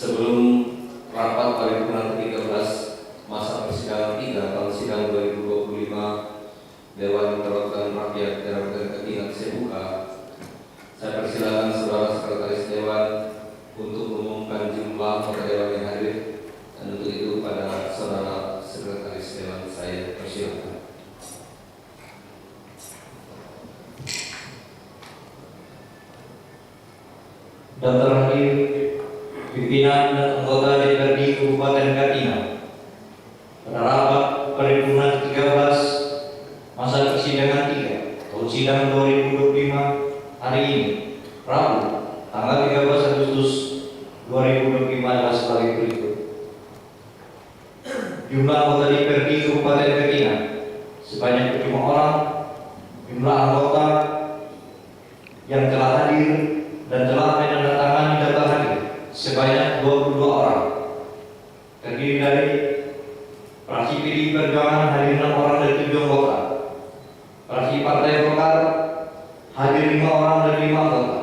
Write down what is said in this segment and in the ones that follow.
Sebelum rapat paripurna ke-13 masa persidangan 3 tahun sidang 2025 Dewan Perwakilan Rakyat Daerah Kabupaten Ketinggalan saya buka. Saya persilakan Saudara Sekretaris Dewan untuk mengumumkan jumlah anggota Dewan yang hadir, dan untuk itu pada Saudara Sekretaris Dewan saya persilakan. Daftar hadir pimpinan dan anggota DPRD Kabupaten Katingan pada rapat paripurna ke-13 masa persidangan 3 tahun sidang 2025 hari ini, Rabu, tanggal 13 Agustus 2025 adalah sebagai berikut. Jumlah anggota DPRD Kabupaten Katingan sebanyak 5 orang. Jumlah anggota yang telah hadir dan telah menandatangani daftar hadir sebanyak 22 orang, terdiri dari fraksi PDI Perjuangan hadir 6 orang dari 7 anggota, fraksi Partai Golkar hadir 5 orang dari 5 anggota,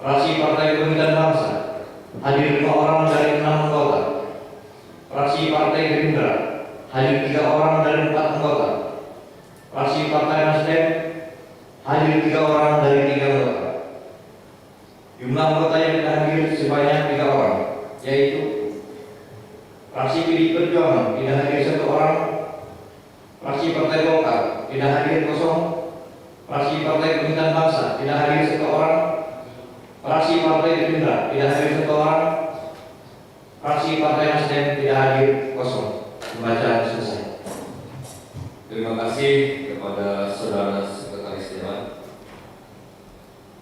fraksi Partai Kebangkitan Bangsa hadir 5 orang dari 6 anggota, fraksi Partai Gerindra hadir 3 orang dari 4 anggota, fraksi Partai Nasdem hadir 3 orang dari 3 anggota. Jumlah anggota yang tidak hadir sebanyak 3 orang, yaitu fraksi PDI Perjuangan tidak hadir 1 orang, fraksi Partai Golkar tidak hadir 0, fraksi Partai Kebangkitan Bangsa tidak hadir 1 orang, fraksi Partai Gerindra tidak hadir 1 orang, fraksi Partai Nasdem tidak hadir 0. Pembacaan selesai. Terima kasih kepada Saudara Sekretaris Dewan.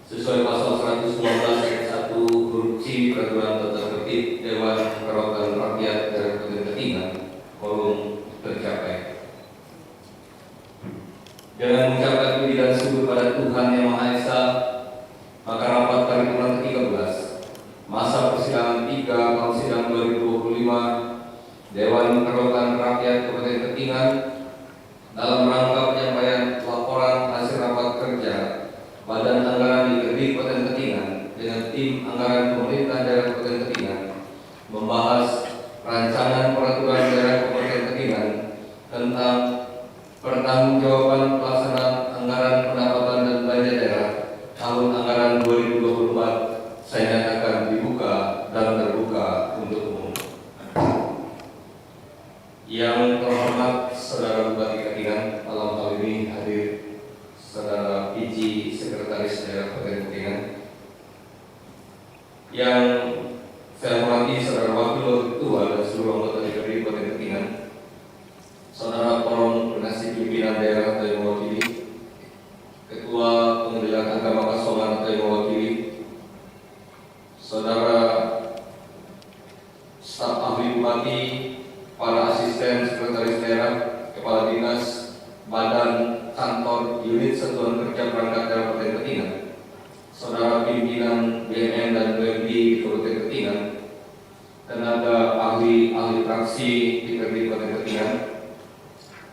Sesuai pasal 115 ayat 1 huruf C Peraturan Tata Tertib Dewan Perwakilan Rakyat Daerah Kabupaten Ketinggalan, quorum tercapai. Dengan mengucapkan puji dan syukur pada Tuhan Yang Maha Esa, maka rapat paripurna ke-13 masa persidangan 3 tahun sidang 2025 Dewan Perwakilan Rakyat Kabupaten Ketinggalan dalam rangka penyampaian laporan hasil rapat kerja Badan Anggaran DPRD Kabupaten Ketinggalan dengan tim anggaran pemerintah daerah Kabupaten Ketinggalan membahas rancangan peraturan daerah Kabupaten Ketinggalan tentang pertanggungjawaban pelaksanaan anggaran pendapatan dan belanja daerah tahun anggaran 2024. Saya nyatakan dibuka dan terbuka untuk umum. Yang terhormat Saudara Bupati Ketinggalan, dalam hal ini hadir Saudara PJ Sekretaris Daerah Kabupaten Ketinggalan. Yang saya hormati Saudara Wakil Ketua dan seluruh anggota DPRD Kabupaten Ketinggalan, Saudara Forum Penasihat Pimpinan Daerah atau yang mewakili, Ketua Pengadilan Agama Kasongan atau yang mewakili, Saudara staf ahli bupati, para asisten sekretaris daerah, kepala dinas, badan, kantor, unit satuan kerja perangkat daerah Kabupaten Ketinggalan, saudara pimpinan BNN dan BMD di Kabupaten Ketinggalan, tenaga ahli fraksi di Kabupaten Ketinggalan,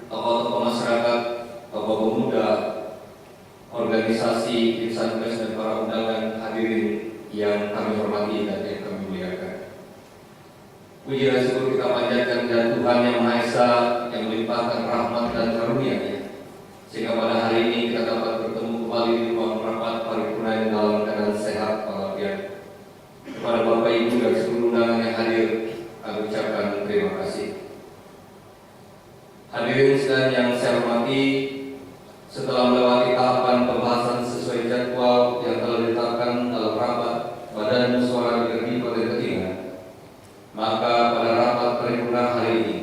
tokoh-tokoh masyarakat, tokoh pemuda, organisasi, insan pers dan para undangan hadirin yang kami hormati dan yang kami muliakan. Puji dan syukur kita panjatkan kepada Tuhan Yang Maha Esa yang melimpahkan rahmat dan karunia-Nya, sehingga pada hari ini kita dapat bertemu kembali di ruang rapat paripurna yang dalam keadaan sehat walafiat. Kepada Bapak Ibu dan seluruh undangan yang hadir, kami ucapkan terima kasih. Hadirin sekalian yang saya hormati, setelah melewati tahapan pembahasan sesuai jadwal yang telah ditetapkan dalam rapat Badan Musyawarah DPRD Kabupaten Ketinggalan, maka pada rapat paripurna hari ini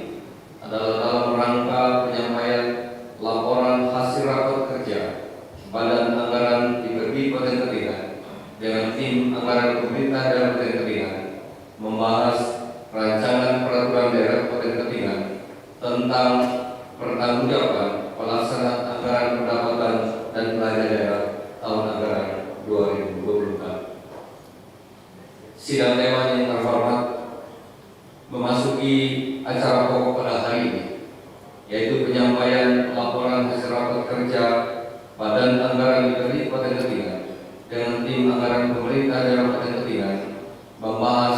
adalah dalam rangka penyampaian laporan hasil rapat kerja Badan Anggaran DPRD Kabupaten Ketinggalan dengan tim anggaran pemerintah daerah Kabupaten Ketinggalan membahas rancangan peraturan daerah Kabupaten Ketinggalan tentang pertanggungjawaban pelaksanaan anggaran pendapatan dan belanja daerah tahun anggaran 2024. Sidang Dewan yang terhormat memasuki acara pokok pada hari ini, yaitu penyampaian laporan hasil rapat kerja Badan Anggaran DPRD Kabupaten Ketinggalan dengan tim anggaran pemerintah daerah Kabupaten Ketinggalan membahas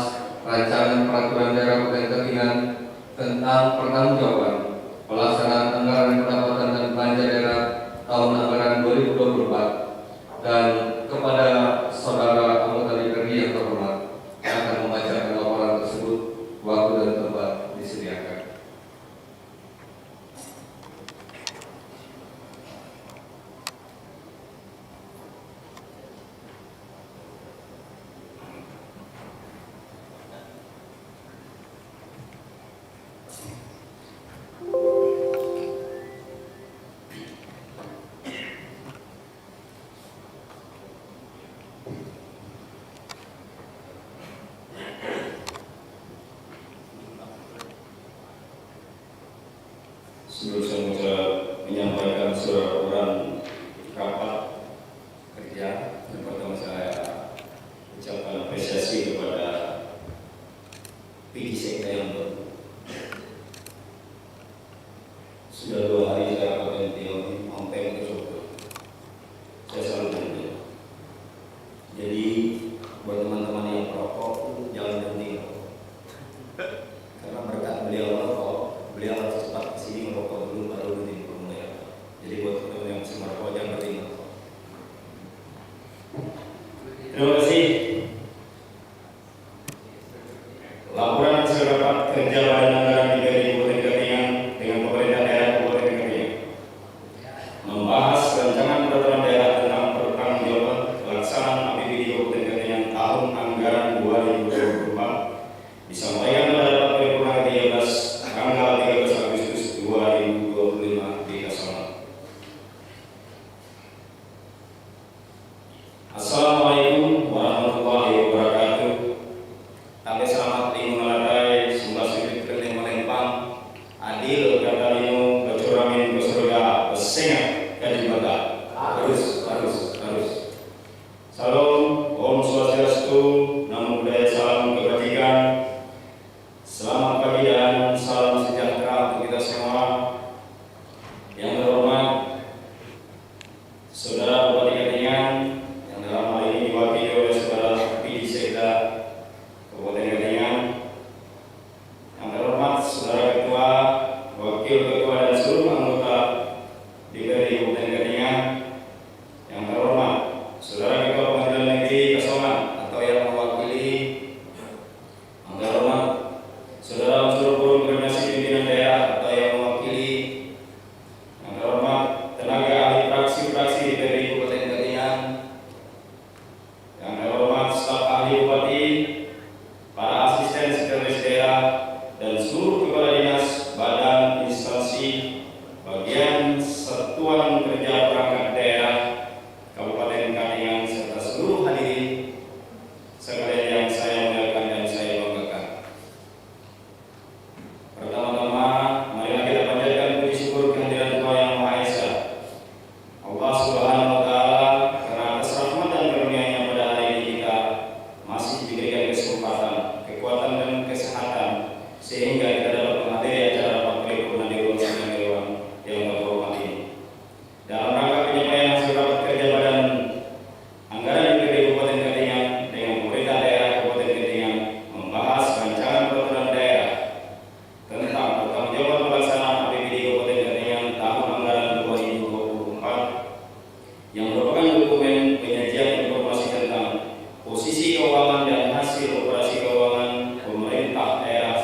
Sebelum saya menyampaikan surat rapat kerja, yang pertama saya ucapkan apresiasi kepada PD Sekda yang baru. Sudah 2 hari saya rapat dengan Ompeng tersebut. Saya selalu berhenti. Jadi buat teman-teman yang merokok, jangan berhenti merokok. Karena berkat beliau merokok, beliau harus cepat kesini merokok dulu baru berhenti mulai. Jadi buat teman-teman yang masih merokok, jangan berhenti merokok. Terima kasih. Laporan hasil rapat kerja Badan Anggaran DPRD Kabupaten Katingan dengan pemerintah daerah Kabupaten Katingan membahas rancangan peraturan daerah tentang pertanggungjawaban pelaksanaan APBD Kabupaten Katingan tahun anggaran 2024 disampaikan pada rapat paripurna ke-13 tanggal 13 Agustus 2025 di Kasongan. Assalamualaikum warahmatullahi wabarakatuh. Tapi selamat mengalatai sembah sujud kening melempang adil kata lino kecuramin kesurga besengat kadibata harus salam om swastiastu namo buddhaya salam kebajikan selamat pagi dan salam sejahtera untuk kita semua. Yang terhormat Saudara Bupati Katingan yang dalam hal ini diwakili oleh Saudara PD Sekda Kabupaten Katingan, yang terhormat Saudara Ketua, Wakil Ketua dan seluruh anggota DPRD Kabupaten Katingan, yang terhormat Saudara Ketua Pengadilan Negeri Kasongan atau yang mewakili, yang terhormat Saudara unsur forum koordinasi pimpinan daerah atau yang mewakili, yang terhormat tenaga ahli fraksi-fraksi DPRD Kabupaten Katingan, yang terhormat staf ahli bupati, para asisten sekretaris daerah, dan seluruh kepala dinas, badan, instansi, bagian satuan kerja perangkat daerah Kabupaten Katingan, serta seluruh hadirin sekalian yang saya muliakan dan saya banggakan. Pertama-tama, marilah kita panjatkan puji syukur kehadiran Tuhan Yang Maha Esa, Allah Subhanahu wa Ta'ala, karena atas rahmat dan karunia-Nya pada hari ini kita masih diberikan kesempatan, kekuatan dan kesehatan sehingga kita dapat menghadiri acara rapat paripurna di ruang sidang dewan yang terhormat ini. Dalam rangka penyampaian hasil rapat kerja Badan Anggaran DPRD Kabupaten Katingan dengan pemerintah daerah Kabupaten Katingan membahas rancangan peraturan daerah tentang pertanggungjawaban pelaksanaan APBD Kabupaten Katingan tahun anggaran 2024 yang merupakan dokumen penyajian informasi tentang posisi keuangan dan hasil operasi keuangan pemerintah daerah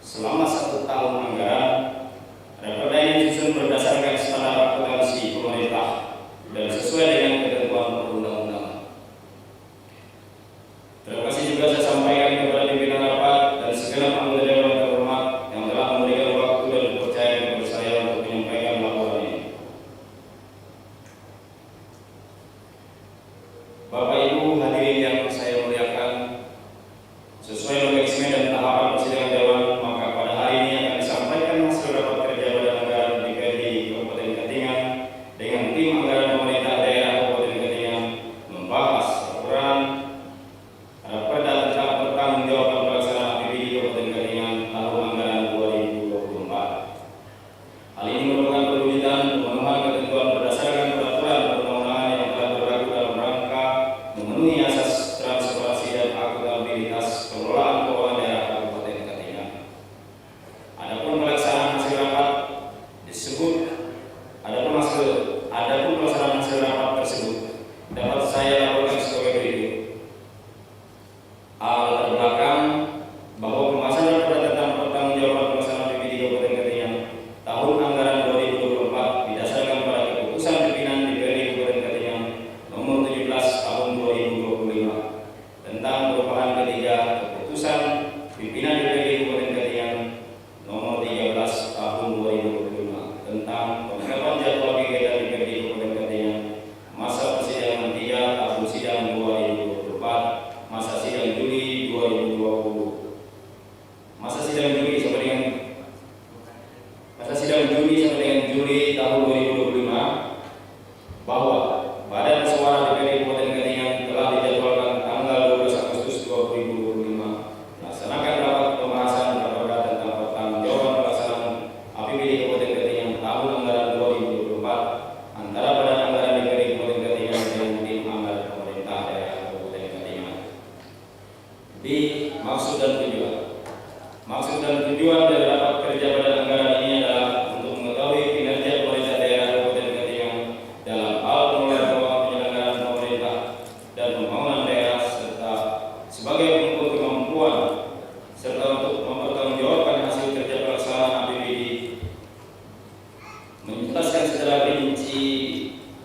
selama 1 tahun anggaran. Raperda ini disusun berdasarkan standar akuntansi pemerintah dan sesuai dengan ketentuan perundang-undangan. Terima kasih juga saya sampaikan kepada pimpinan rapat dan segenap anggota dewan terhormat yang telah memberikan waktu dan kepercayaan kepada saya untuk menyampaikan laporan ini. Bapak Ibu hadirin yang saya muliakan, sesuai mekanisme dan tahapan persidangan dewan, maka pada hari ini akan disampaikan hasil rapat kerja Badan Anggaran DPRD Kabupaten Katingan dengan tim anggaran pemerintah daerah Kabupaten Katingan membahas laporan raperda tentang pertanggungjawaban pelaksanaan APBD Kabupaten Katingan tahun anggaran 2024. Hal ini merupakan perwujudan pemenuhan ketentuan berdasarkan peraturan perundang-undangan yang telah berlaku dalam rangka memenuhi asas transparansi dan akuntabilitas pengelolaan keuangan daerah Kabupaten Katingan. Adapun pelaksanaan hasil rapat tersebut dapat saya laporkan sebagai berikut. Hal terbelakang bahwa pembahasan raperda tentang pertanggungjawaban pelaksanaan APBD Kabupaten Katingan tahun anggaran 2024 didasarkan pada keputusan pimpinan DPRD Kabupaten Katingan nomor 17 tahun 2025 tentang perubahan ketiga keputusan pimpinan DPRD Kabupaten Katingan nomor 13 tahun 2025 tentang penetapan jadwal kegiatan DPRD Kabupaten Katingan masa persidangan 3 tahun sidang 2024, masa sidang Juli 2020. Masa sidang Juli sampai dengan B. Maksud dan tujuan. Maksud dan tujuan dari rapat kerja pada anggaran ini adalah untuk mengetahui kinerja pemerintah daerah Kabupaten Katingan dalam hal pengelolaan keuangan penyelenggaraan pemerintah dan pembangunan daerah, serta sebagai pengukur kemampuan serta untuk mempertanggungjawabkan hasil kerja pelaksanaan APBD, menjelaskan secara rinci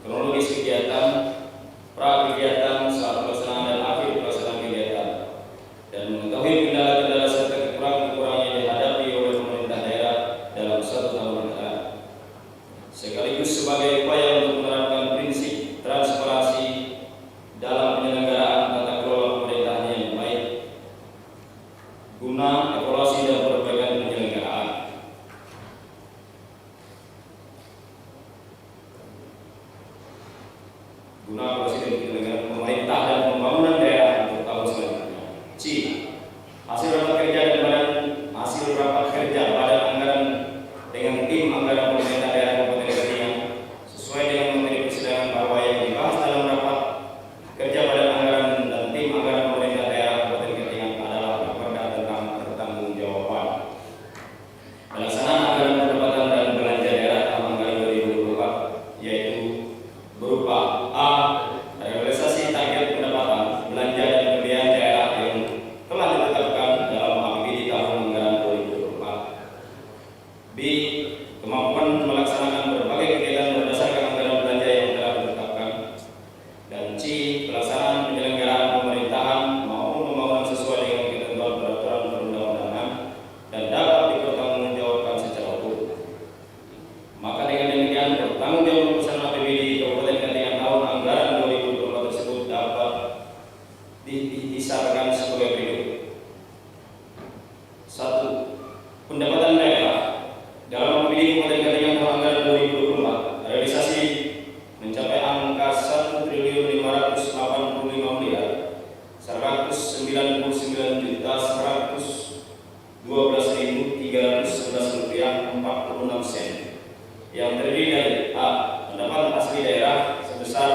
kronologis kegiatan, pra kegiatan, saat pelaksanaan dan akhir pelaksanaan kegiatan, dan mengetahui kendala-kendala serta kekurangan-kekurangan yang dihadapi oleh pemerintah daerah dalam suatu tahun berjalan, sekaligus sebagai upaya untuk menerapkan prinsip transparansi dalam penyelenggaraan tata kelola pemerintahan yang baik guna evaluasi dan perbaikan penyelenggaraan. Guna evaluasi dan penyelenggaraan pemerintah dan pembangunan daerah untuk tahun selanjutnya. C. Hasil rapat kerja badan anggaran dengan tim anggaran pemerintah daerah Kabupaten Katingan sesuai dengan materi persidangan bahwa yang dibahas dalam rapat kerja badan anggaran dan tim anggaran pemerintah daerah Kabupaten Katingan adalah perda tentang pertanggungjawaban pelaksanaan anggaran pendapatan dan belanja daerah tahun anggaran 2024, yaitu berupa A. Realisasi target pendapatan, belanja dan pembiayaan daerah yang telah ditetapkan dalam APBD tahun anggaran 2024. B. Kemampuan melaksanakan berbagai kegiatan berdasarkan anggaran belanja yang telah ditetapkan. Dan C. Pelaksanaan penyelenggaraan pemerintahan maupun pembangunan sesuai dengan ketentuan peraturan perundang-undangan dan dapat dipertanggungjawabkan secara hukum. Maka dengan demikian pertanggungjawaban pelaksanaan APBD Kabupaten Katingan tahun anggaran 2024 tersebut dapat diisarkan sebagai berikut. 1. Pendapatan daerah dalam APBD Kabupaten Katingan tahun anggaran 2024 realisasi mencapai angka 1.585.199.311.46 yang terdiri dari A. Pendapatan asli daerah sebesar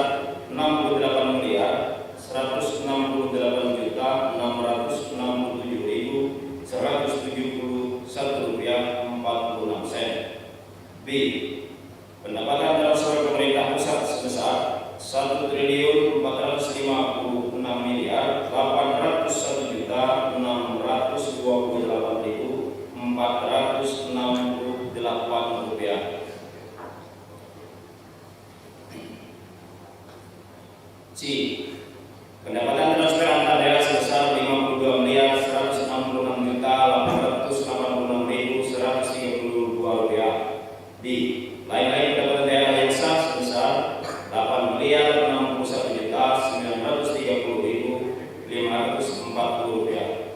68.167.171.46. B. Pendapatan transfer pemerintah pusat sebesar 1.451.828.468 rupiah. C. Pendapatan transfer antar daerah sebesar 52.166.886.132 rupiah. D. Lain-lain pendapatan daerah yang sah sebesar 8.961.930.540 rupiah.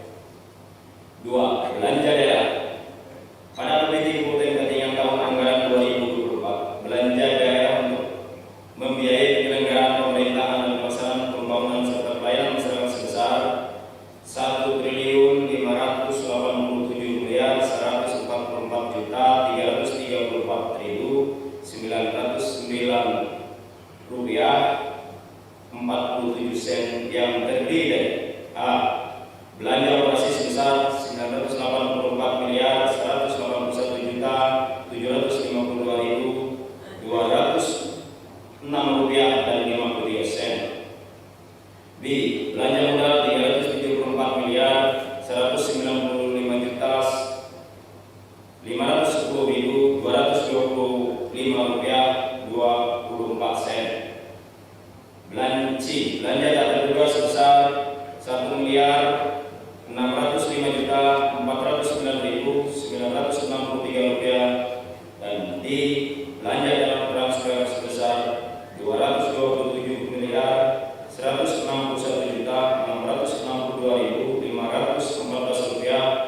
2. Belanja daerah. Pada APBD Kabupaten Katingan tahun anggaran 2024, belanja daerah untuk membiayai penyelenggaraan pemerintahan dan pelaksanaan pembangunan serta pelayanan masyarakat sebesar 1.434.334.909 rupiah 47 sen yang terdiri dari A. Belanja operasi sebesar 981.181.752.206 rupiah dan 53 sen. B. Belanja modal 374.195.510.225 rupiah 24 sen. Belanja tak terduga sebesar 1.605.409.963 rupiah. Dan D. Belanja dalam transfer sebesar 227.161.662.514 rupiah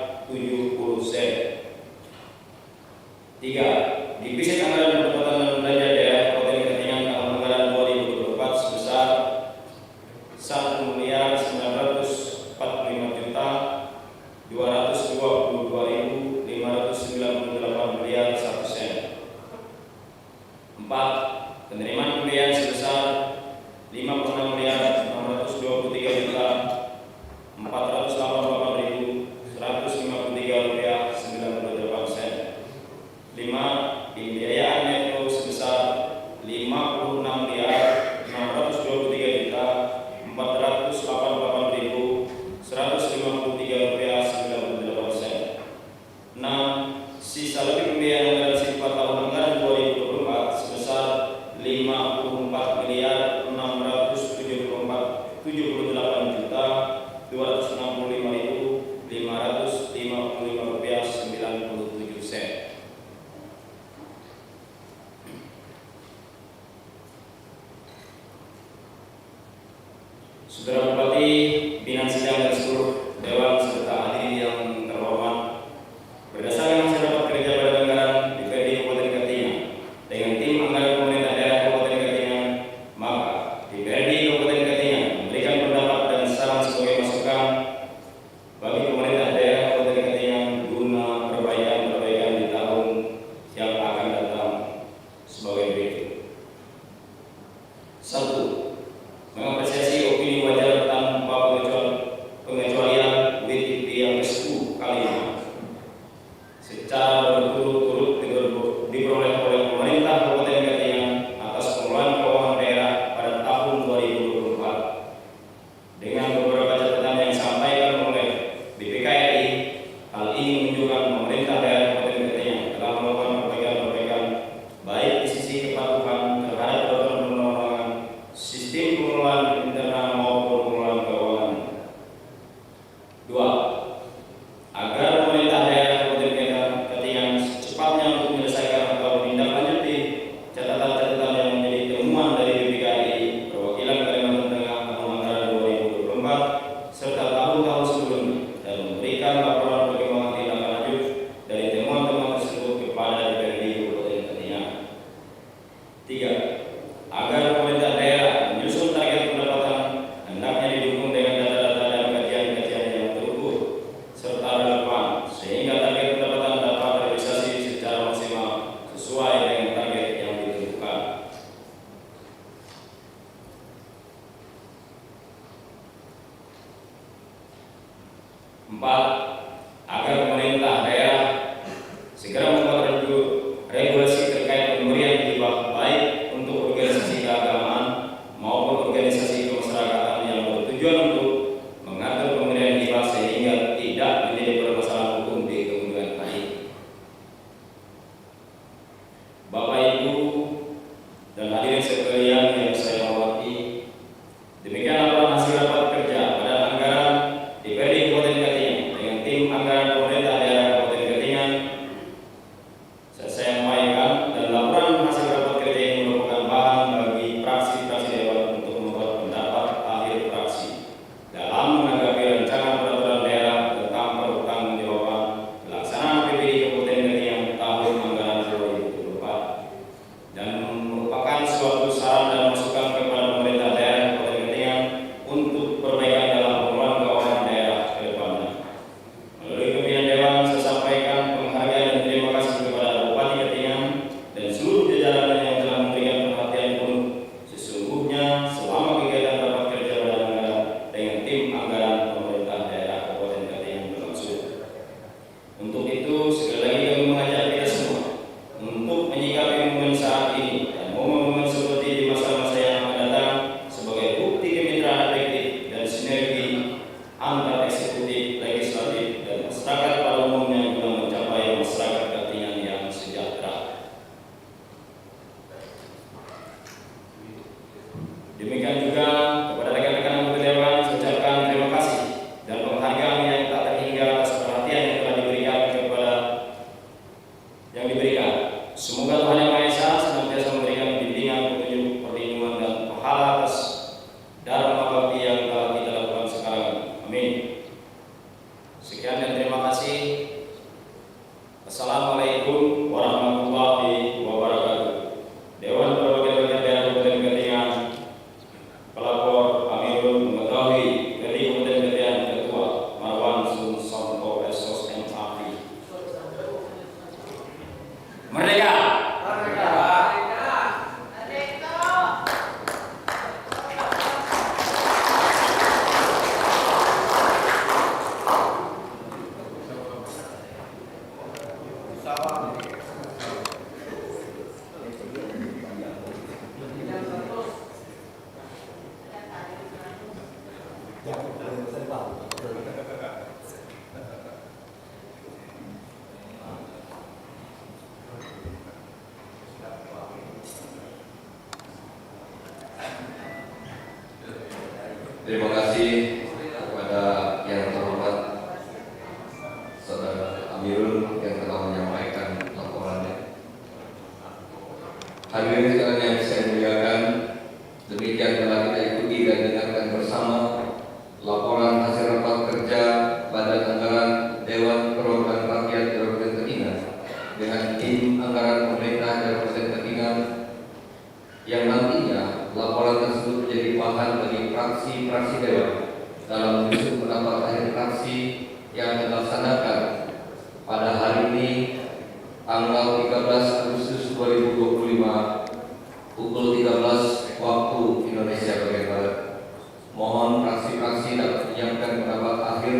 Saudara Bupati, pimpinan sidang dan seluruh dewan serta hadirin yang terhormat, berdasarkan hasil rapat kerja Badan Anggaran DPRD Kabupaten Katingan dengan tim anggaran pemerintah daerah Kabupaten Katingan, maka DPRD Kabupaten Katingan memberikan pendapat dan saran sebagai masukan bagi pemerintah daerah Kabupaten Katingan guna perbaikan di tahun yang akan datang sebagai berikut. 1. Mengapresiasi opini wajar tanpa pengecualian WTP yang ke-10 kali ini secara berturut-turut diperoleh oleh pemerintah Kabupaten Katingan atas pengelolaan keuangan daerah pada tahun 2024 dengan beberapa catatan yang disampaikan oleh BPKRI. Hal ini menunjukkan pemerintah daerah Kabupaten Katingan telah melakukan perbaikan baik di sisi kepatuhan terhadap peraturan perundang-undangan, sistem pengelolaan internal maupun pengelolaan keuangan. 2. Agar pemerintah daerah Kabupaten Katingan secepatnya untuk menyelesaikan atau menindaklanjuti catatan-catatan yang menjadi temuan dari BPKRI, perwakilan Kalimantan Tengah tahun anggaran 2024 serta tahun-tahun sebelumnya, dan memberikan laporan perkembangan tindak lanjut dari temuan-temuan tersebut kepada DPRD Kabupaten Katingan. 3. Agar pemerintah daerah menyusun target pendapatan hendaknya didukung dengan data-data dan kajian-kajian yang terukur serta relevan sehingga target pendapatan dapat terrealisasi secara maksimal sesuai dengan target yang ditentukan. 4. Agar pemerintah daerah segera membuat regulasi terkait pemberian hibah baik untuk organisasi keagamaan maupun organisasi kemasyarakatan yang bertujuan untuk mengatur pemberian hibah sehingga tidak menjadi permasalahan hukum di kemudian hari. Bapak Ibu dan hadirin sekalian yang saya hormati, demikian laporan hasil rapat kerja Badan Anggaran DPRD Kabupaten Katingan dengan tim anggaran pemerintah daerah Kabupaten Katingan saya sampaikan, dan laporan hasil rapat kerja ini merupakan bahan bagi fraksi-fraksi dewan untuk membuat pendapat akhir fraksi dalam menanggapi rancangan peraturan daerah tentang pertanggungjawaban pelaksanaan APBD Kabupaten Katingan tahun anggaran 2024 dan merupakan suatu saran dan masukan kepada pemerintah daerah Kabupaten Katingan untuk perbaikan dalam pengelolaan keuangan daerah ke depannya. Melalui pimpinan dewan, saya sampaikan penghargaan dan terima kasih kepada Bupati Katingan dan seluruh jajaran yang telah memberikan perhatian penuh sesungguhnya selama kegiatan rapat kerja Badan Anggaran dengan tim anggaran pemerintah daerah Kabupaten Katingan berlangsung. Untuk itu, sekali lagi kami mengajak kita semua untuk menyikapi momen saat ini dan momen-momen seperti di masa-masa yang akan datang sebagai bukti kemitraan efektif dan sinergi antar eksekutif, legislatif, dan masyarakat pada umumnya guna mencapai masyarakat Katingan yang sejahtera. Demikian juga kepada rekan-rekan anggota dewan, saya ucapkan terima kasih dan penghargaan yang tak terhingga atas perhatian yang telah diberikan. Semoga Tuhan Yang Maha Esa senantiasa memberikan bimbingan, petunjuk, perlindungan, dan pahala atas dharma bakti yang telah kita lakukan sekarang. Amin. Sekian dan terima kasih. Assalamualaikum warahmatullahi wabarakatuh. Dewan Perwakilan Rakyat Daerah Kabupaten Katingan, pelapor Amirul Mengetahui dari Kabupaten Katingan, Ketua Marwan Sunsonto SOS MAP. Merdeka! Terima kasih kepada yang terhormat Saudara Amirul yang telah menyampaikan laporannya. Hadirin sekalian yang saya muliakan, demikian telah kita ikuti dan dengarkan bersama kasih yang dilaksanakan pada hari ini tanggal 13 Agustus 2025 pukul 13 waktu Indonesia bagian Barat. Mohon fraksi-fraksi dapat menyiapkan pendapat akhir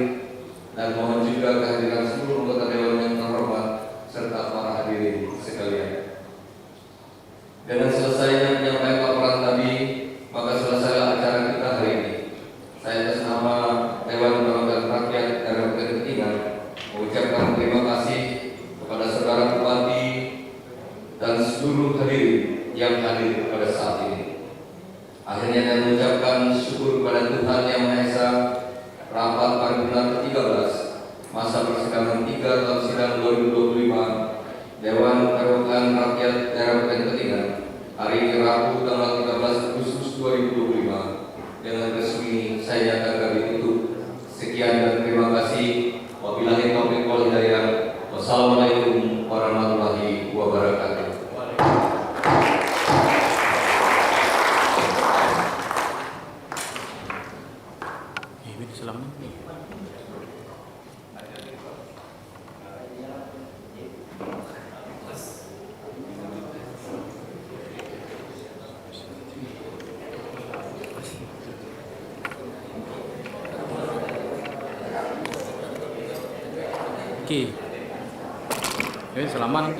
dan mohon juga kehadiran seluruh anggota dewan yang terhormat serta para hadirin sekalian. Dengan selesainya penyampaian laporan tadi, maka selesailah acara kita hari ini. Saya atas nama Dewan Perwakilan Rakyat Kabupaten Ketingan mengucapkan terima kasih kepada saudara Bupati dan seluruh hadirin yang hadir pada saat ini. Akhirnya saya mengucapkan syukur kepada Tuhan Yang Maha Esa. Rapat paripurna ke-13 masa persidangan 3 tahun sidang 2025 Dewan Perwakilan Rakyat Daerah Kabupaten Ketingan hari ini Rabu tanggal 13 Agustus 2025 dengan resmi saya nyatakan ditutup. Sekian dan terima kasih. Wabillahi taufiq wal hidayah. Wassalamualaikum warahmatullahi wabarakatuh. Oke. Oke, selamat.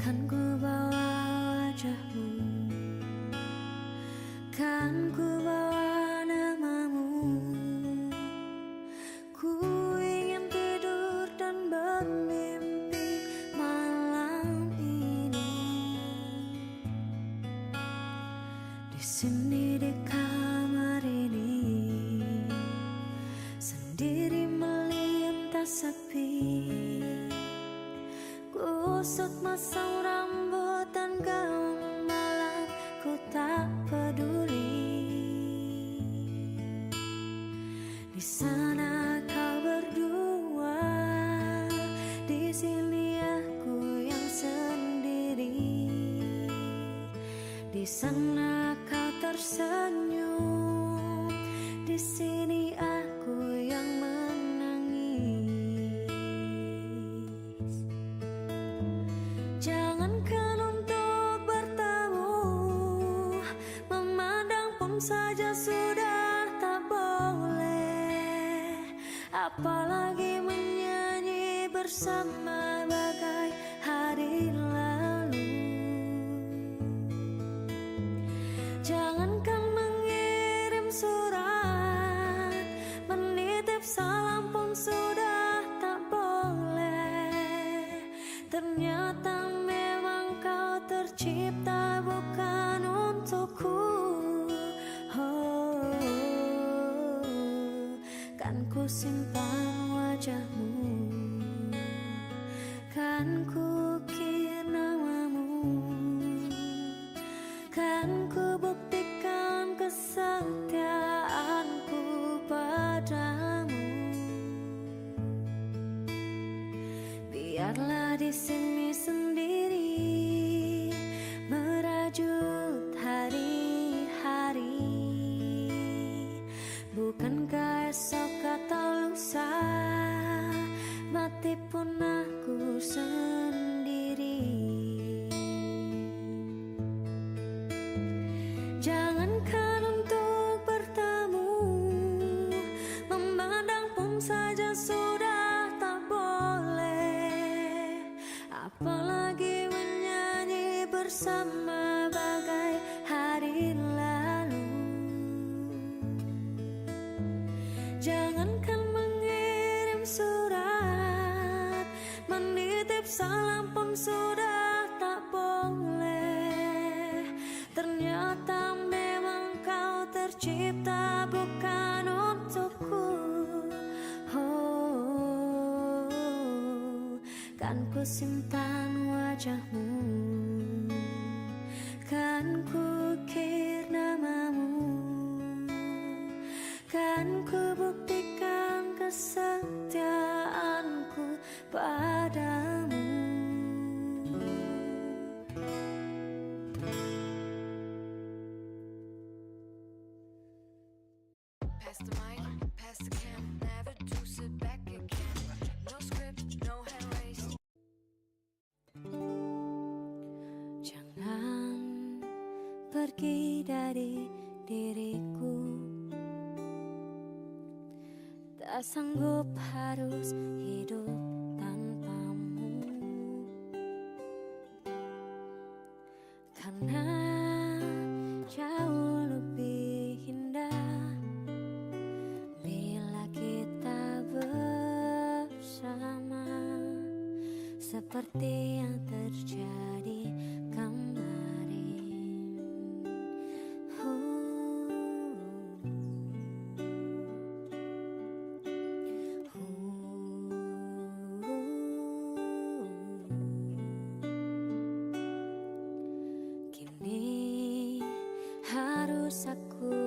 Kan ku bawa wajahmu, kan ku bawa namamu. Ku ingin tidur dan bermimpi malam ini. Di sini di kamar ini, sendiri melintas sepi. Kusut masang rambut dan gaun malam, ku tak peduli. Di sana kau berdua, di sini aku yang sendiri. Di sana kau tersenyum, di sini aku yang menangis. Jangankan untuk bertemu, memandang pun saja sudah tak boleh. Apalagi menyanyi bersama bagai hari lalu. Jangankan mengirim surat, menitip salam pun sudah tak boleh. Ternyata memang kau tercipta bukan untukku. Oh, kan ku simpan wajahmu, kan ku ukir namamu, kan ku buktikan kesetiaanku padamu. Biarlah di sini sendiri merajut hari-hari. Bukankah esok atau lusa mati pun aku sendiri. Jangankan untuk bertemu, memandang pun saja sudah tak boleh. Apalagi menyanyi bersama bagai hari lalu. Jangankan mengirim surat, menitip salam pun sudah tak boleh. Ternyata memang kau tercipta bukan untukku. Oh, kan ku simpan wajahmu, kan ku ukir namamu, kan ku buktikan kesetiaanku padamu. Pass the mic, pass the can, never to sit back again. No script, no hand raised. Jangan pergi dari diriku, tak sanggup harus hidup tanpamu. Karena jauh lebih indah bila kita bersama, seperti yang terjadi kemarin. Kini harus aku